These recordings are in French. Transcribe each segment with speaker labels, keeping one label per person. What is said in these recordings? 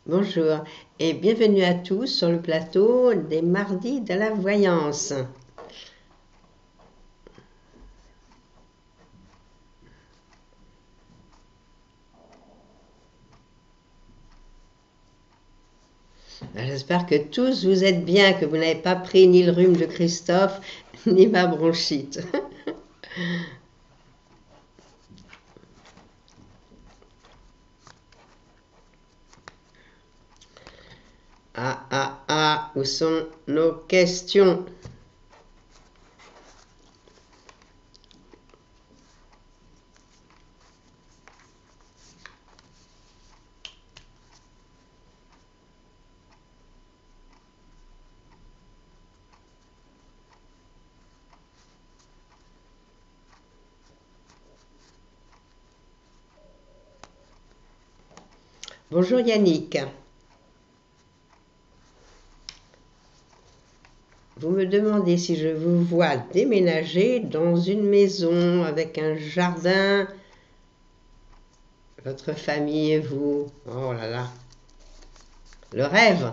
Speaker 1: Bonjour et bienvenue à tous sur le plateau des mardis de la voyance. J'espère que tous vous êtes bien, que vous n'avez pas pris ni le rhume de Christophe, ni ma bronchite. Où sont nos questions? Bonjour Yannick. Vous me demandez si je vous vois déménager dans une maison avec un jardin, votre famille et vous. Oh là là, le rêve.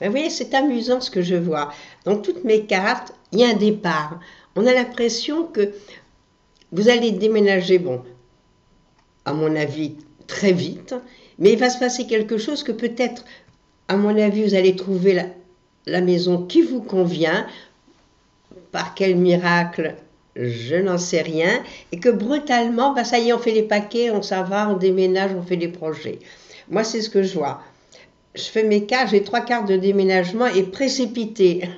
Speaker 1: Ben, vous voyez, c'est amusant ce que je vois. Dans toutes mes cartes, il y a un départ. On a l'impression que vous allez déménager, bon, à mon avis, très vite, mais il va se passer quelque chose que peut-être, à mon avis, vous allez trouver la maison qui vous convient. Par quel miracle, je n'en sais rien. Et que brutalement, ben, ça y est, on fait les paquets, on s'en va, on déménage, on fait des projets. Moi, c'est ce que je vois. Je fais mes cartes, j'ai 3 cartes de déménagement et précipité.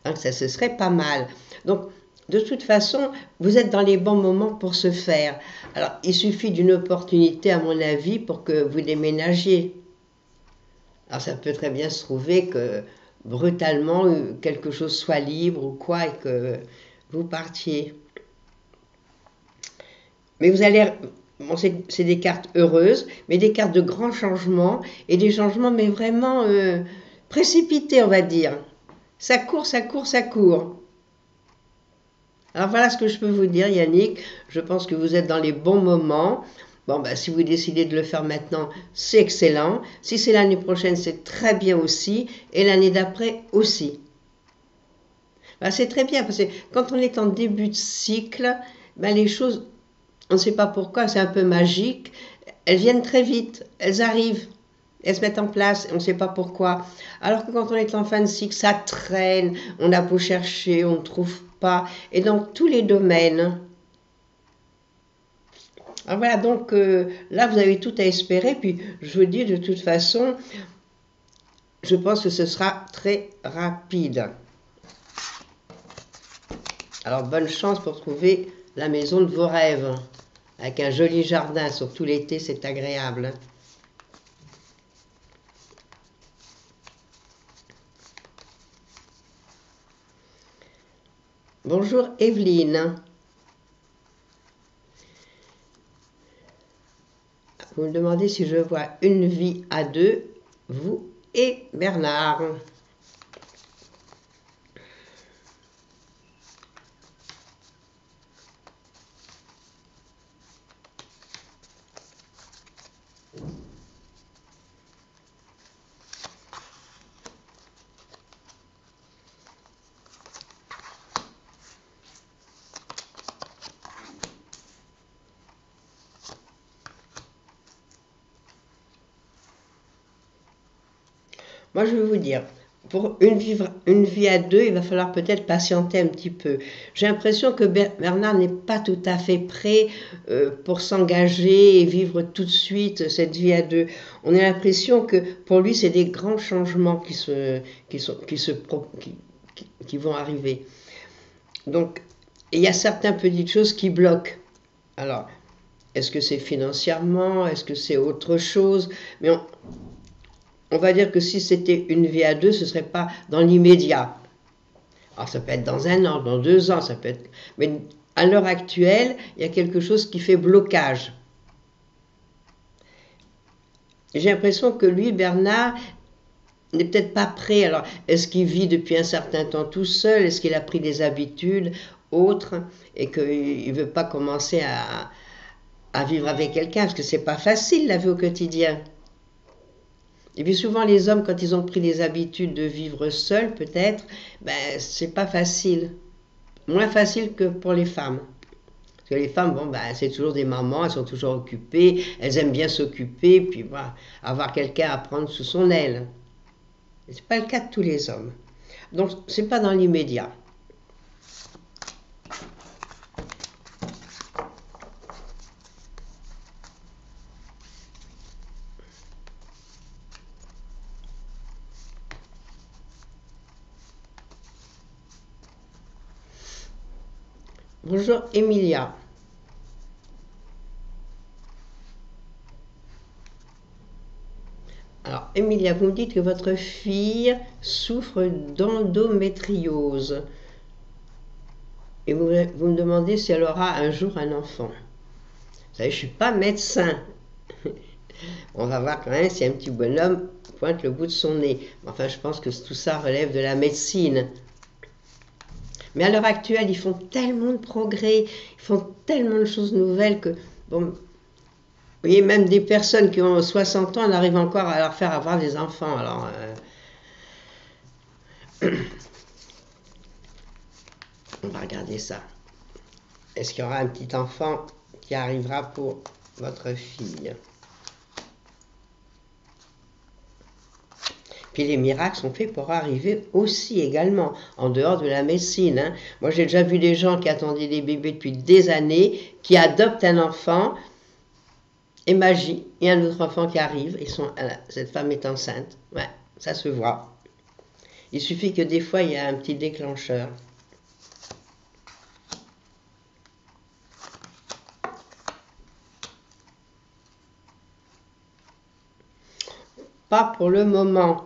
Speaker 1: Donc ça, ce serait pas mal. Donc, de toute façon, vous êtes dans les bons moments pour se faire. Alors, il suffit d'une opportunité, à mon avis, pour que vous déménagiez. Alors, ça peut très bien se trouver que, brutalement, quelque chose soit libre ou quoi, et que vous partiez. Mais vous allez... Bon, c'est des cartes heureuses, mais des cartes de grands changements, et des changements, mais vraiment précipités, on va dire. Ça court, ça court, ça court. Alors voilà ce que je peux vous dire, Yannick. Je pense que vous êtes dans les bons moments. Bon, ben, si vous décidez de le faire maintenant, c'est excellent. Si c'est l'année prochaine, c'est très bien aussi. Et l'année d'après aussi. Ben, c'est très bien parce que quand on est en début de cycle, ben, les choses, on ne sait pas pourquoi, c'est un peu magique. Elles viennent très vite, elles arrivent. Elles se mettent en place, on ne sait pas pourquoi. Alors que quand on est en fin de cycle, ça traîne, on a beau chercher, on ne trouve pas. Et dans tous les domaines. Alors voilà, donc là, vous avez tout à espérer. Puis je vous dis, de toute façon, je pense que ce sera très rapide. Alors bonne chance pour trouver la maison de vos rêves. Avec un joli jardin, surtout l'été, c'est agréable. Bonjour Evelyne. Vous me demandez si je vois une vie à deux, vous et Bernard. Moi, je vais vous dire, pour une vie à deux, il va falloir peut-être patienter un petit peu. J'ai l'impression que Bernard n'est pas tout à fait prêt pour s'engager et vivre tout de suite cette vie à deux. On a l'impression que pour lui, c'est des grands changements qui vont arriver. Donc, il y a certaines petites choses qui bloquent. Alors, est-ce que c'est financièrement? Est-ce que c'est autre chose? Mais on va dire que si c'était une vie à deux, ce ne serait pas dans l'immédiat. Alors ça peut être dans 1 an, dans 2 ans, ça peut être... Mais à l'heure actuelle, il y a quelque chose qui fait blocage. J'ai l'impression que lui, Bernard, n'est peut-être pas prêt. Alors, est-ce qu'il vit depuis un certain temps tout seul? Est-ce qu'il a pris des habitudes autres et qu'il ne veut pas commencer à vivre avec quelqu'un? Parce que c'est pas facile la vie au quotidien. Et puis souvent les hommes, quand ils ont pris des habitudes de vivre seuls, peut-être, ben c'est pas facile. Moins facile que pour les femmes. Parce que les femmes, bon, ben, c'est toujours des mamans, elles sont toujours occupées, elles aiment bien s'occuper, puis voilà, avoir quelqu'un à prendre sous son aile. Ce n'est pas le cas de tous les hommes. Donc, c'est pas dans l'immédiat. Bonjour Emilia. Alors, Emilia, vous me dites que votre fille souffre d'endométriose. Et vous me demandez si elle aura un jour un enfant. Vous savez, je ne suis pas médecin. On va voir quand même si un petit bonhomme pointe le bout de son nez. Enfin, je pense que tout ça relève de la médecine. Mais à l'heure actuelle, ils font tellement de progrès, ils font tellement de choses nouvelles que, bon, vous voyez, même des personnes qui ont 60 ans, on arrive encore à leur faire avoir des enfants. Alors, on va regarder ça. Est-ce qu'il y aura un petit enfant qui arrivera pour votre fille? Puis les miracles sont faits pour arriver aussi également, en dehors de la médecine. Hein. Moi, j'ai déjà vu des gens qui attendaient des bébés depuis des années, qui adoptent un enfant, et magie, il y a un autre enfant qui arrive, et cette femme est enceinte. Ouais, ça se voit. Il suffit que des fois, il y a un petit déclencheur. Pas pour le moment.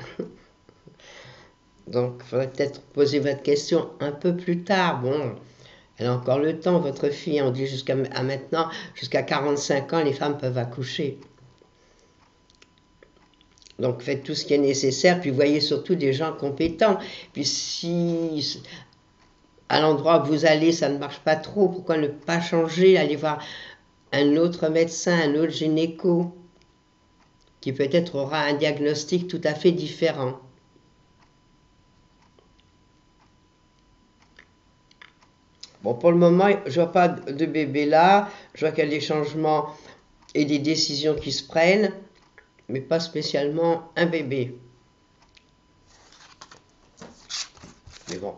Speaker 1: Donc, il faudrait peut-être poser votre question un peu plus tard. Bon, elle a encore le temps, votre fille. On dit jusqu'à maintenant, jusqu'à 45 ans, les femmes peuvent accoucher. Donc, faites tout ce qui est nécessaire. Puis, voyez surtout des gens compétents. Puis, si à l'endroit où vous allez, ça ne marche pas trop, pourquoi ne pas changer, aller voir un autre médecin, un autre gynéco, qui peut-être aura un diagnostic tout à fait différent. Bon, pour le moment, je ne vois pas de bébé là, je vois qu'il y a des changements et des décisions qui se prennent, mais pas spécialement un bébé. Mais bon,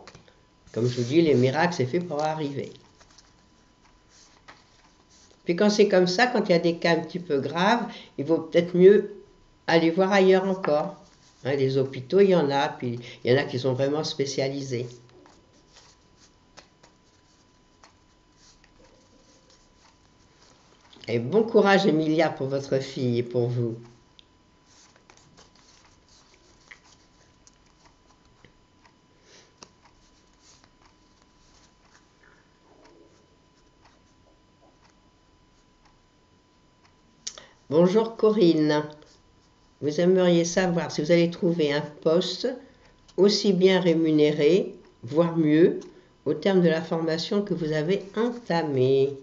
Speaker 1: comme je vous dis, les miracles, c'est fait pour arriver. Puis quand c'est comme ça, quand il y a des cas un petit peu graves, il vaut peut-être mieux aller voir ailleurs encore. Hein, les hôpitaux, il y en a, puis il y en a qui sont vraiment spécialisés. Et bon courage, Emilia, pour votre fille et pour vous. Bonjour Corinne. Vous aimeriez savoir si vous allez trouver un poste aussi bien rémunéré, voire mieux, au terme de la formation que vous avez entamée.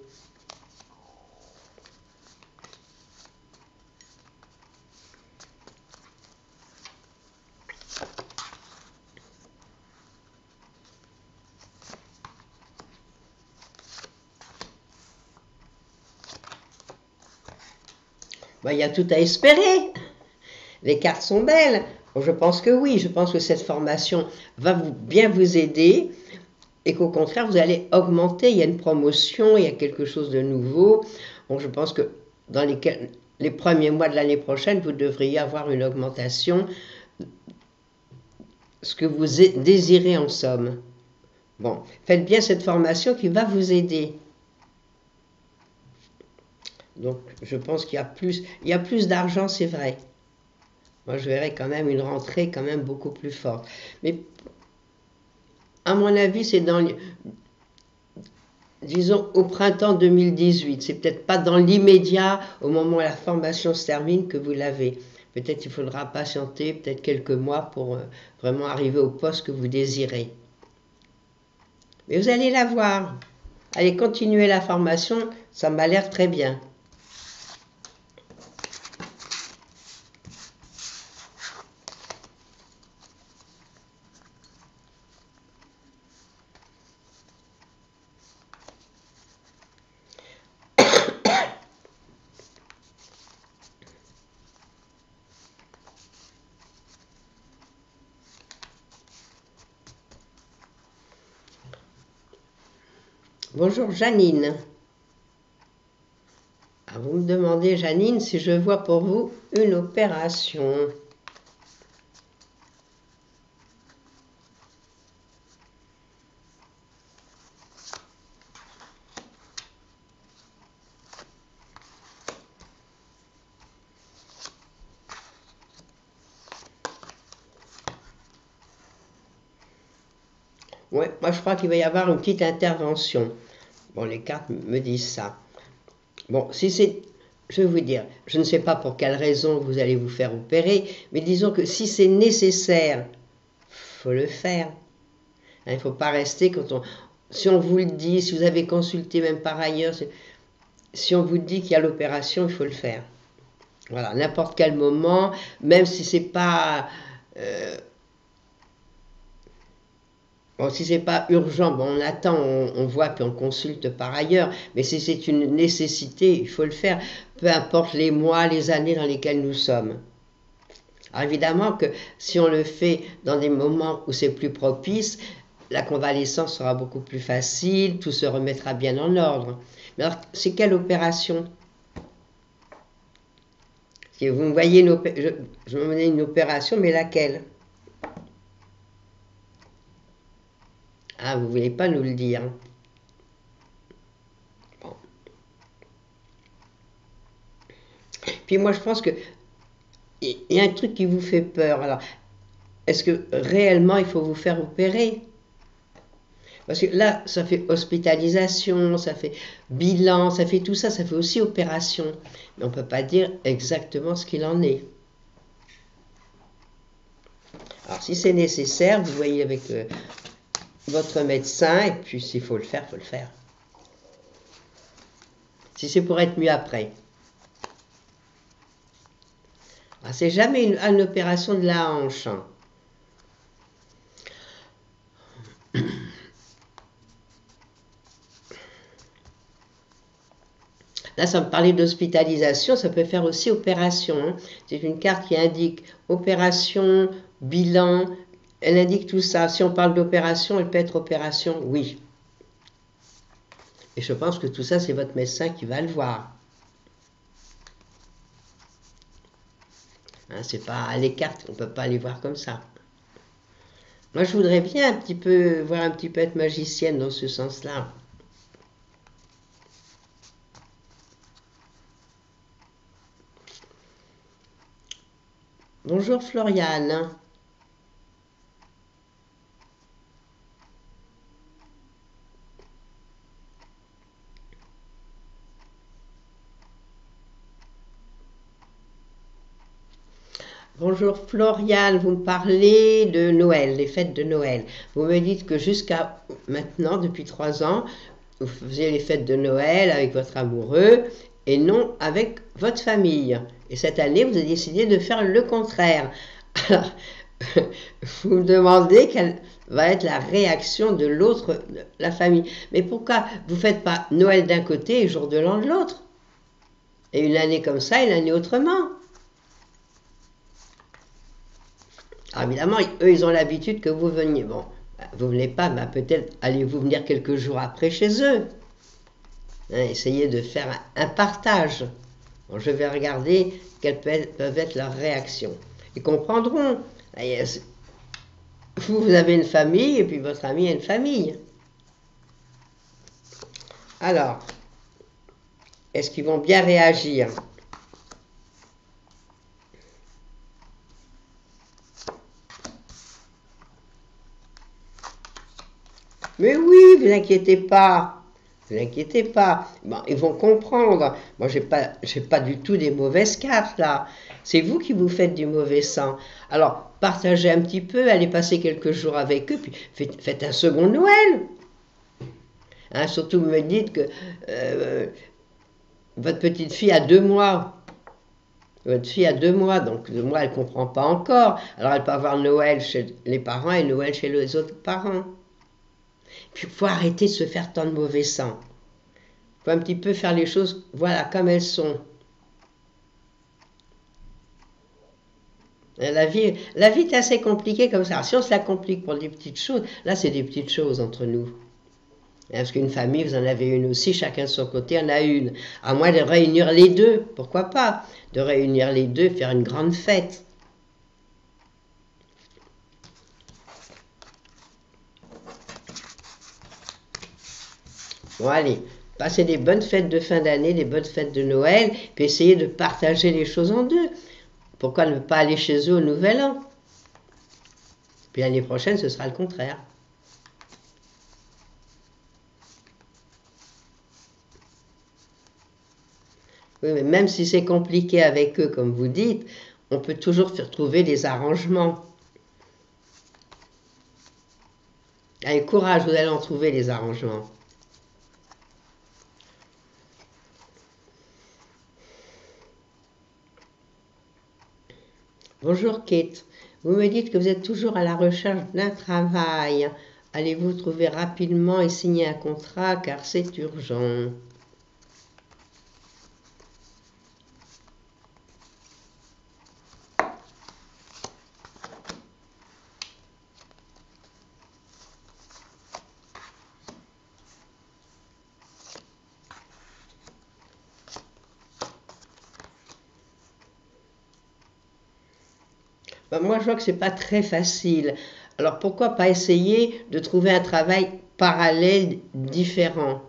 Speaker 1: Ben, il y a tout à espérer. Les cartes sont belles. Bon, je pense que oui, je pense que cette formation va bien vous aider et qu'au contraire, vous allez augmenter. Il y a une promotion, il y a quelque chose de nouveau. Bon, je pense que dans les premiers mois de l'année prochaine, vous devriez avoir une augmentation, ce que vous désirez en somme. Bon, faites bien cette formation qui va vous aider. Donc, je pense qu'il y a plus d'argent, c'est vrai. Moi, je verrais quand même une rentrée quand même beaucoup plus forte. Mais à mon avis, c'est disons, au printemps 2018. C'est peut-être pas dans l'immédiat, au moment où la formation se termine, que vous l'avez. Peut-être il faudra patienter peut-être quelques mois pour vraiment arriver au poste que vous désirez. Mais vous allez la voir. Allez, continuer la formation, ça m'a l'air très bien. Bonjour Janine. Ah, vous me demandez, Janine, si je vois pour vous une opération. Ouais, moi je crois qu'il va y avoir une petite intervention. Bon, les cartes me disent ça. Bon, si c'est, je vais vous dire, je ne sais pas pour quelle raison vous allez vous faire opérer, mais disons que si c'est nécessaire, faut le faire. Il ne faut pas rester si on vous le dit, si vous avez consulté même par ailleurs, si on vous dit qu'il y a l'opération, il faut le faire. Voilà, n'importe quel moment, même si c'est pas bon, si c'est pas urgent, bon, on attend, on voit puis on consulte par ailleurs. Mais si c'est une nécessité, il faut le faire, peu importe les mois, les années dans lesquels nous sommes. Alors évidemment que si on le fait dans des moments où c'est plus propice, la convalescence sera beaucoup plus facile, tout se remettra bien en ordre. Mais alors, c'est quelle opération? Si vous me voyez je me menais une opération, mais laquelle? Ah, vous ne voulez pas nous le dire. Bon. Puis moi, je pense que il y a un truc qui vous fait peur. Alors, est-ce que réellement il faut vous faire opérer? Parce que là, ça fait hospitalisation, ça fait bilan, ça fait tout ça, ça fait aussi opération. Mais on ne peut pas dire exactement ce qu'il en est. Alors, si c'est nécessaire, vous voyez avec votre médecin, et puis s'il faut le faire, il faut le faire. Si c'est pour être mieux après. C'est jamais une opération de la hanche. Hein. Là, sans parler d'hospitalisation, ça peut faire aussi opération. Hein. C'est une carte qui indique opération, bilan, elle indique tout ça. Si on parle d'opération, elle peut être opération, oui. Et je pense que tout ça, c'est votre médecin qui va le voir. Hein, c'est pas les cartes, on ne peut pas les voir comme ça. Moi, je voudrais bien voir un petit peu être magicienne dans ce sens-là. Bonjour Floriane. Bonjour Floriane, vous me parlez de Noël, les fêtes de Noël. Vous me dites que jusqu'à maintenant, depuis 3 ans, vous faisiez les fêtes de Noël avec votre amoureux et non avec votre famille. Et cette année, vous avez décidé de faire le contraire. Alors, vous me demandez quelle va être la réaction de l'autre, la famille. Mais pourquoi vous ne faites pas Noël d'un côté et jour de l'an de l'autre? Et une année comme ça, une année autrement. Alors évidemment, eux, ils ont l'habitude que vous veniez. Bon, vous ne venez pas, mais peut-être allez-vous venir quelques jours après chez eux. Hein, essayez de faire un partage. Bon, je vais regarder quelles peuvent être leurs réactions. Ils comprendront. Vous avez une famille et puis votre ami a une famille. Alors, est-ce qu'ils vont bien réagir? Mais oui, vous inquiétez pas. Vous inquiétez pas. Bon, ils vont comprendre. Moi, j'ai pas du tout des mauvaises cartes là. C'est vous qui vous faites du mauvais sang. Alors, partagez un petit peu, allez passer quelques jours avec eux, puis faites un second Noël. Hein, surtout, vous me dites que votre petite fille a 2 mois. Votre fille a 2 mois, donc 2 mois, elle ne comprend pas encore. Alors, elle peut avoir Noël chez les parents et Noël chez les autres parents. Puis, il faut arrêter de se faire tant de mauvais sang. Il faut un petit peu faire les choses, voilà, comme elles sont. La vie est assez compliquée comme ça. Alors, si on se la complique pour des petites choses, là, c'est des petites choses entre nous. Parce qu'une famille, vous en avez une aussi, chacun de son côté en a une. À moins de réunir les deux, pourquoi pas? De réunir les deux, faire une grande fête. Bon, allez, passez des bonnes fêtes de fin d'année, des bonnes fêtes de Noël, puis essayez de partager les choses en deux. Pourquoi ne pas aller chez eux au Nouvel An? Puis l'année prochaine, ce sera le contraire. Oui, mais même si c'est compliqué avec eux, comme vous dites, on peut toujours faire trouver des arrangements. Allez, courage, vous allez en trouver des arrangements. Bonjour Kate, vous me dites que vous êtes toujours à la recherche d'un travail. Allez-vous trouver rapidement et signer un contrat car c'est urgent? Ben, moi, je vois que c'est pas très facile. Alors pourquoi pas essayer de trouver un travail parallèle différent?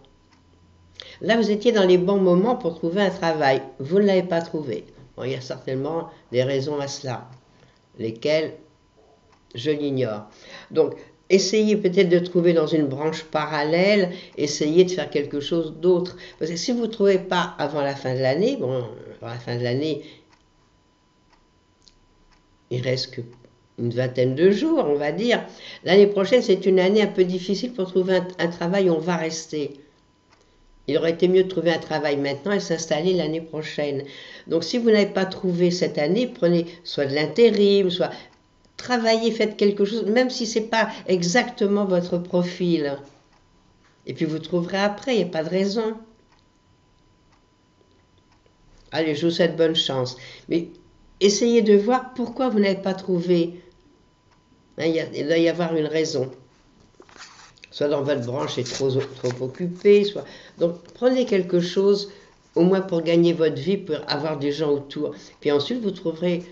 Speaker 1: Là, vous étiez dans les bons moments pour trouver un travail. Vous ne l'avez pas trouvé. Bon, il y a certainement des raisons à cela, lesquelles je l'ignore. Donc, essayez peut-être de trouver dans une branche parallèle, essayez de faire quelque chose d'autre. Parce que si vous ne trouvez pas avant la fin de l'année, bon, avant la fin de l'année, il reste qu'une vingtaine de jours, on va dire. L'année prochaine, c'est une année un peu difficile pour trouver un travail où on va rester. Il aurait été mieux de trouver un travail maintenant et s'installer l'année prochaine. Donc si vous n'avez pas trouvé cette année, prenez soit de l'intérim, soit travaillez, faites quelque chose, même si ce n'est pas exactement votre profil. Et puis vous trouverez après, il n'y a pas de raison. Allez, je vous souhaite bonne chance. Mais essayez de voir pourquoi vous n'avez pas trouvé. Il doit y avoir une raison. Soit dans votre branche est trop occupée, soit... Donc prenez quelque chose, au moins pour gagner votre vie, pour avoir des gens autour. Puis ensuite, vous trouverez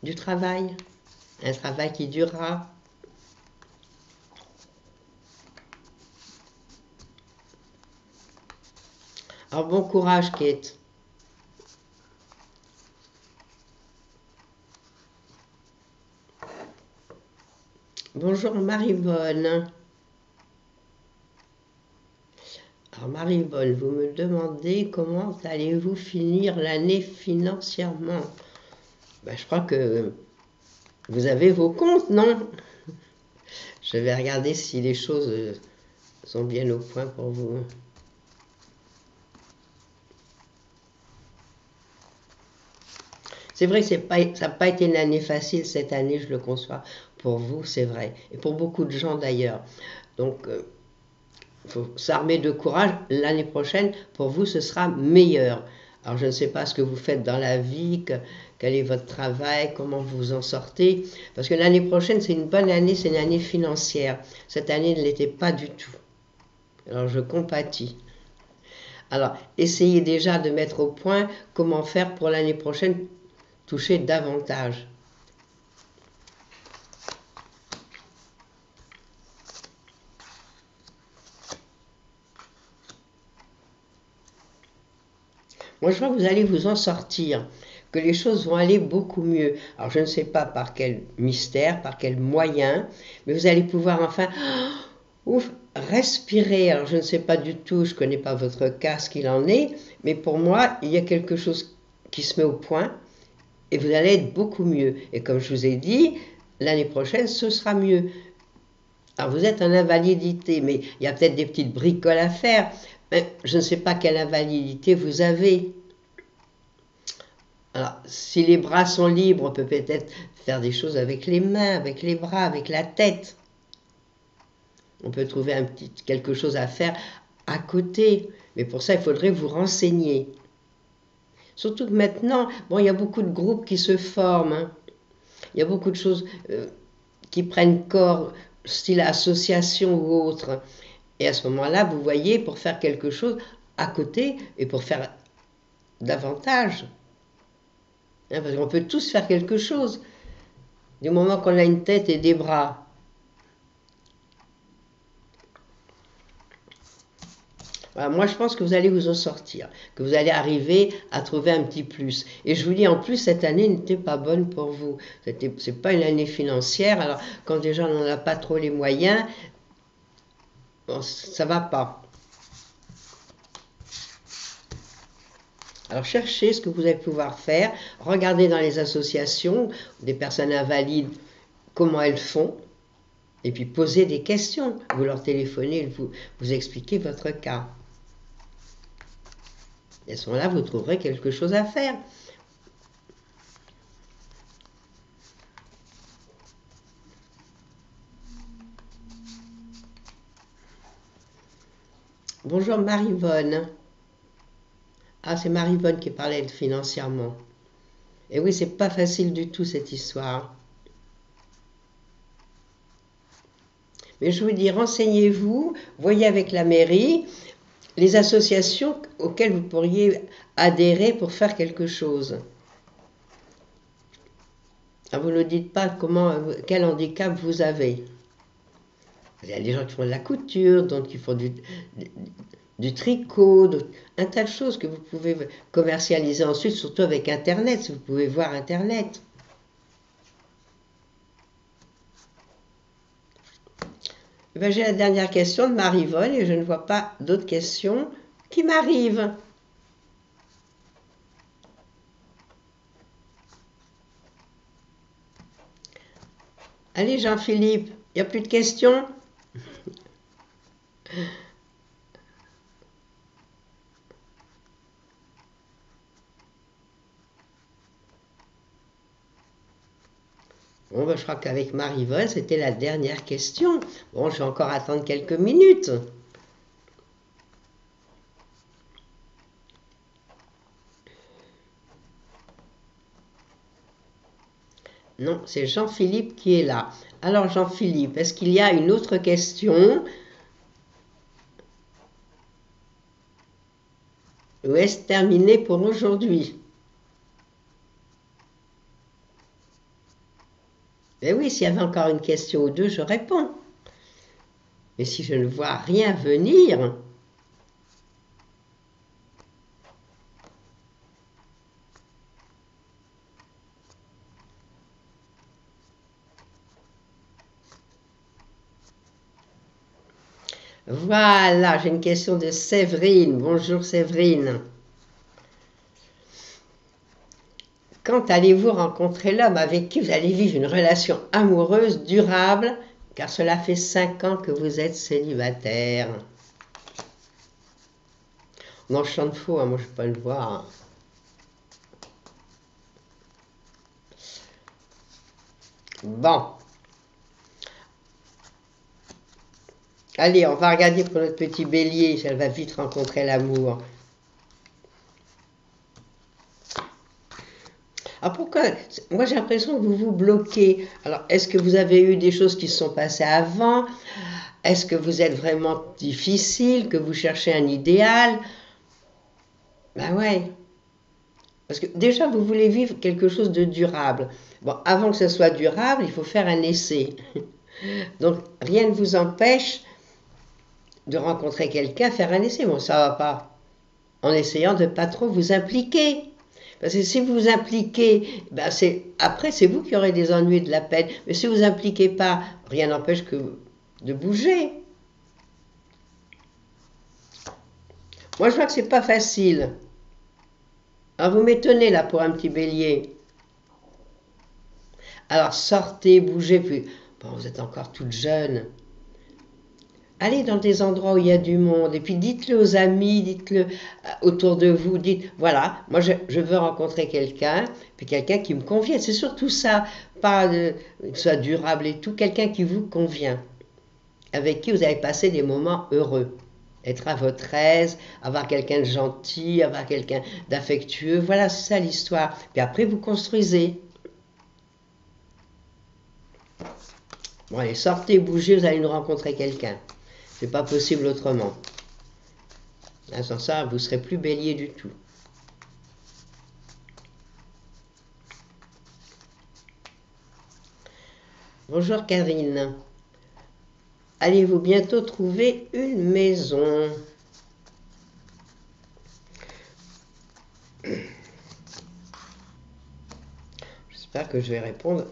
Speaker 1: du travail, un travail qui durera. Alors bon courage, Kate. Bonjour Marie-Bonne. Alors Marie-Bonne, vous me demandez comment allez-vous finir l'année financièrement? Ben, je crois que vous avez vos comptes, non? Je vais regarder si les choses sont bien au point pour vous. C'est vrai que ça n'a pas été une année facile cette année, je le conçois. Pour vous, c'est vrai. Et pour beaucoup de gens d'ailleurs. Donc, il faut s'armer de courage. L'année prochaine, pour vous, ce sera meilleur. Alors, je ne sais pas ce que vous faites dans la vie, quel est votre travail, comment vous vous en sortez. Parce que l'année prochaine, c'est une bonne année, c'est une année financière. Cette année ne l'était pas du tout. Alors, je compatis. Alors, essayez déjà de mettre au point comment faire pour l'année prochaine toucher davantage. Moi, je vois que vous allez vous en sortir, que les choses vont aller beaucoup mieux. Alors, je ne sais pas par quel mystère, par quel moyen, mais vous allez pouvoir enfin respirez. Alors je ne sais pas du tout, je ne connais pas votre cas, ce qu'il en est, mais pour moi, il y a quelque chose qui se met au point et vous allez être beaucoup mieux. Et comme je vous ai dit, l'année prochaine, ce sera mieux. Alors vous êtes en invalidité, mais il y a peut-être des petites bricoles à faire. Mais je ne sais pas quelle invalidité vous avez. Alors, si les bras sont libres, on peut peut-être faire des choses avec les mains, avec les bras, avec la tête. On peut trouver quelque chose à faire à côté. Mais pour ça, il faudrait vous renseigner. Surtout que maintenant, bon, il y a beaucoup de groupes qui se forment. Hein. Il y a beaucoup de choses qui prennent corps, style association ou autre. Et à ce moment-là, vous voyez, pour faire quelque chose à côté et pour faire davantage. Hein, parce qu'on peut tous faire quelque chose. Du moment qu'on a une tête et des bras. Voilà, moi, je pense que vous allez vous en sortir, que vous allez arriver à trouver un petit plus. Et je vous dis, en plus, cette année n'était pas bonne pour vous. C'est pas une année financière. Alors, quand déjà on n'en a pas trop les moyens, bon, ça va pas. Alors, cherchez ce que vous allez pouvoir faire. Regardez dans les associations des personnes invalides comment elles font. Et puis, posez des questions. Vous leur téléphonez, vous expliquez votre cas. Et à ce moment-là, vous trouverez quelque chose à faire. Bonjour Marie-Vonne. Ah, c'est Marie-Vonne qui parlait financièrement. Et oui, c'est pas facile du tout cette histoire. Mais je vous dis, renseignez-vous, voyez avec la mairie les associations auxquelles vous pourriez adhérer pour faire quelque chose. Alors vous ne dites pas quel handicap vous avez. Il y a des gens qui font de la couture, d'autres qui font du tricot, un tas de choses que vous pouvez commercialiser ensuite, surtout avec Internet, si vous pouvez voir Internet. Ben, j'ai la dernière question de Marie-Vonne et je ne vois pas d'autres questions qui m'arrivent. Allez Jean-Philippe, il n'y a plus de questions? Bon, ben, je crois qu'avec Marie-Vonne, c'était la dernière question. Bon, je vais encore attendre quelques minutes. Non, c'est Jean-Philippe qui est là. Alors Jean-Philippe, est-ce qu'il y a une autre question? Ou est-ce terminé pour aujourd'hui? Ben oui, s'il y avait encore une question ou deux, je réponds. Mais si je ne vois rien venir, voilà, j'ai une question de Séverine. Bonjour Séverine. Quand allez-vous rencontrer l'homme avec qui vous allez vivre une relation amoureuse durable, car cela fait 5 ans que vous êtes célibataire? Non, je chante faux, hein, moi je ne peux pas le voir. Bon. Allez, on va regarder pour notre petit bélier, elle va vite rencontrer l'amour. Alors pourquoi? Moi j'ai l'impression que vous vous bloquez. Alors est-ce que vous avez eu des choses qui se sont passées avant? Est-ce que vous êtes vraiment difficile, que vous cherchez un idéal? Ben ouais. Parce que déjà vous voulez vivre quelque chose de durable. Bon, avant que ce soit durable, il faut faire un essai. Donc rien ne vous empêche de rencontrer quelqu'un, faire un essai. Bon, ça va pas. En essayant de ne pas trop vous impliquer. Parce que si vous vous impliquez, ben après c'est vous qui aurez des ennuis, de la peine. Mais si vous vous impliquez pas, rien n'empêche de bouger. Moi, je vois que c'est pas facile. Alors, vous m'étonnez là pour un petit bélier. Alors, sortez, bougez, puis... Bon, vous êtes encore toute jeune. Allez dans des endroits où il y a du monde et puis dites-le aux amis, dites-le autour de vous, dites, voilà, moi je veux rencontrer quelqu'un, puis quelqu'un qui me convient. C'est surtout ça, pas que ce soit durable et tout, quelqu'un qui vous convient, avec qui vous allez passer des moments heureux. Être à votre aise, avoir quelqu'un de gentil, avoir quelqu'un d'affectueux, voilà, c'est ça l'histoire. Puis après, vous construisez. Bon, allez, sortez, bougez, vous allez nous rencontrer quelqu'un. C'est pas possible autrement. Sans ça, vous ne serez plus bélier du tout. Bonjour Karine. Allez-vous bientôt trouver une maison? J'espère que je vais répondre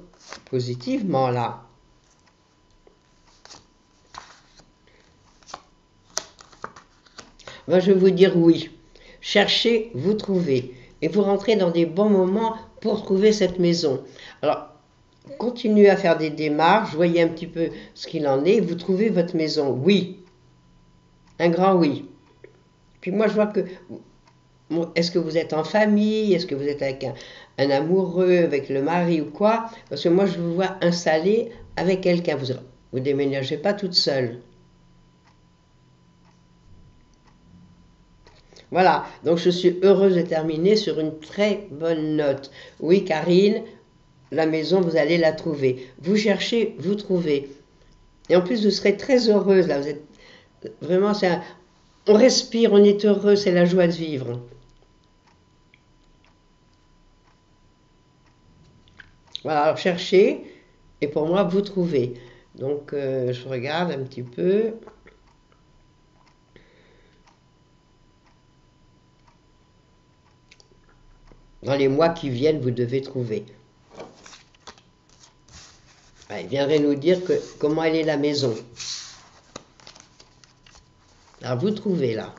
Speaker 1: positivement là. Moi, je vais vous dire oui. Cherchez, vous trouvez. Et vous rentrez dans des bons moments pour trouver cette maison. Alors, continuez à faire des démarches, voyez un petit peu ce qu'il en est, vous trouvez votre maison. Oui. Un grand oui. Puis moi, je vois que... Est-ce que vous êtes en famille? Est-ce que vous êtes avec un amoureux, avec le mari ou quoi? Parce que moi, je vous vois installé avec quelqu'un. Vous ne déménagez pas toute seule. Voilà, donc je suis heureuse de terminer sur une très bonne note. Oui, Karine, la maison, vous allez la trouver. Vous cherchez, vous trouvez. Et en plus, vous serez très heureuse, là. Vous êtes vraiment, on respire, on est heureux, c'est la joie de vivre. Voilà, alors cherchez, et pour moi, vous trouvez. Donc, je regarde un petit peu. Dans les mois qui viennent, vous devez trouver. Il viendrait nous dire comment elle est la maison. Alors, vous trouvez là.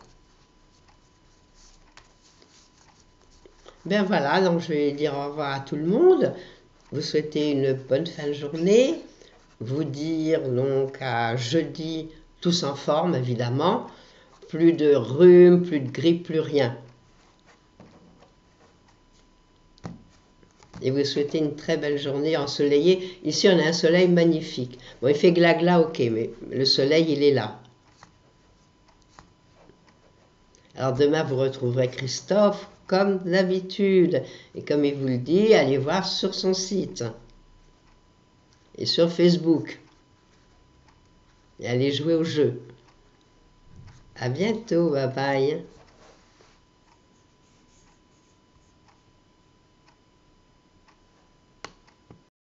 Speaker 1: Ben voilà, donc je vais dire au revoir à tout le monde. Vous souhaiter une bonne fin de journée. Vous dire donc à jeudi, tous en forme évidemment. Plus de rhume, plus de grippe, plus rien. Et vous souhaitez une très belle journée ensoleillée. Ici, on a un soleil magnifique. Bon, il fait glas-glas, ok, mais le soleil, il est là. Alors demain, vous retrouverez Christophe comme d'habitude. Et comme il vous le dit, allez voir sur son site et sur Facebook. Et allez jouer au jeu. À bientôt, bye bye.